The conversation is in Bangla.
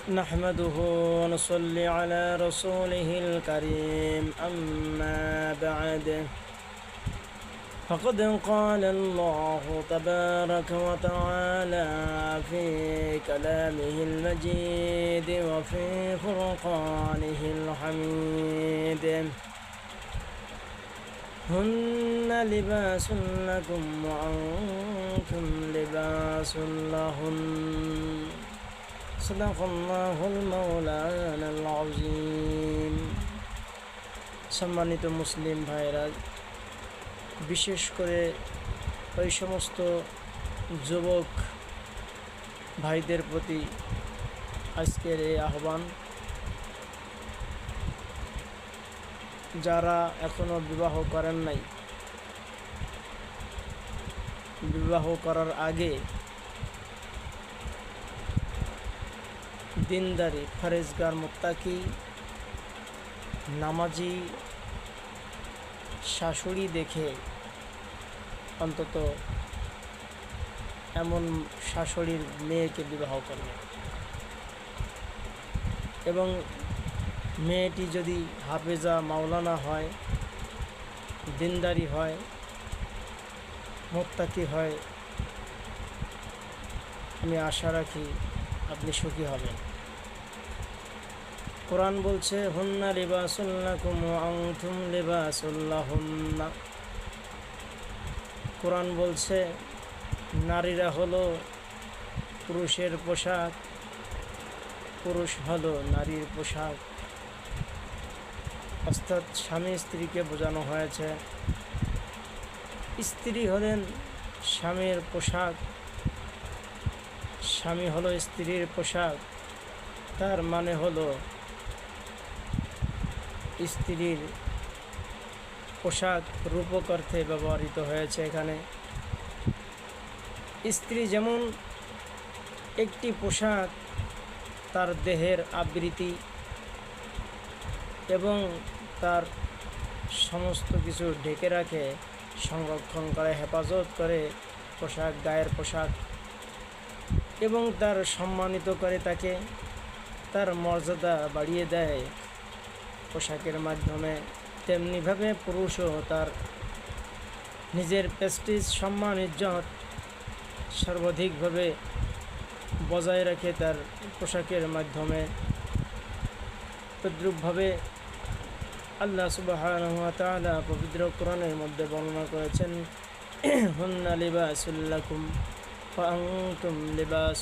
نحمده ونصلي على رسوله الكريم أما بعد فقد قال الله تبارك وتعالى في كلامه المجيد وفي فرقانه الحميد هن لباس لكم وأنتم لباس لهن صدق الله المولانا العظيم। সম্মানিত মুসলিম ভাইরা, বিশেষ করে ওই সমস্ত যুবক ভাইদের প্রতি আজকের এই আহ্বান, যারা এখনো বিবাহ করেন নাই, বিবাহ করার আগে দিনদারি, ফরেজগার, মুত্তাকি, নামাজি শাশুড়ি দেখে অন্তত এমন শাশুড়ির মেয়েকে বিবাহ করবে, এবং মেয়েটি যদি হাফেজা মাওলানা হয়, দিনদারি হয়, মুত্তাকি হয়, আমি আশা রাখি আপনি সুখী হবেন। কোরআন বলছে হুন্না লিবাসুল লাকুম ওয়া আনতুম লিবাসুল লাহুন্না। কোরআন বলছে নারীরা হলো পুরুষের পোশাক, পুরুষ হলো নারীর পোশাক। অর্থাৎ স্বামী স্ত্রীকে বোঝানো হয়েছে, স্ত্রী হলেন স্বামীর পোশাক, স্বামী হলো স্ত্রীর পোশাক। তার মানে হলো স্ত্রীর পোশাক রূপক অর্থে ব্যবহৃত হয়েছে এখানে। স্ত্রী যেমন একটি পোশাক, তার দেহের আবৃত্তি এবং তার সমস্ত কিছু ঢেকে রাখে, সংরক্ষণ করে, হেফাজত করে পোশাক, গায়ের পোশাক, এবং তার সম্মানিত করে, তাকে তার মর্যাদা বাড়িয়ে দেয় পোশাকের মাধ্যমে। তেমনিভাবে পুরুষও তার নিজের প্রেস্টিজ, সম্মান, ইজ্জত সর্বাধিকভাবে বজায় রাখে তার পোশাকের মাধ্যমে। তদ্রূপভাবে আল্লাহ সুবহানাহু ওয়া তাআলা পবিত্র কোরআনের মধ্যে বর্ণনা করেছেন হুন্না লিবাসুল লাকুম ওয়া আনতুম লিবাস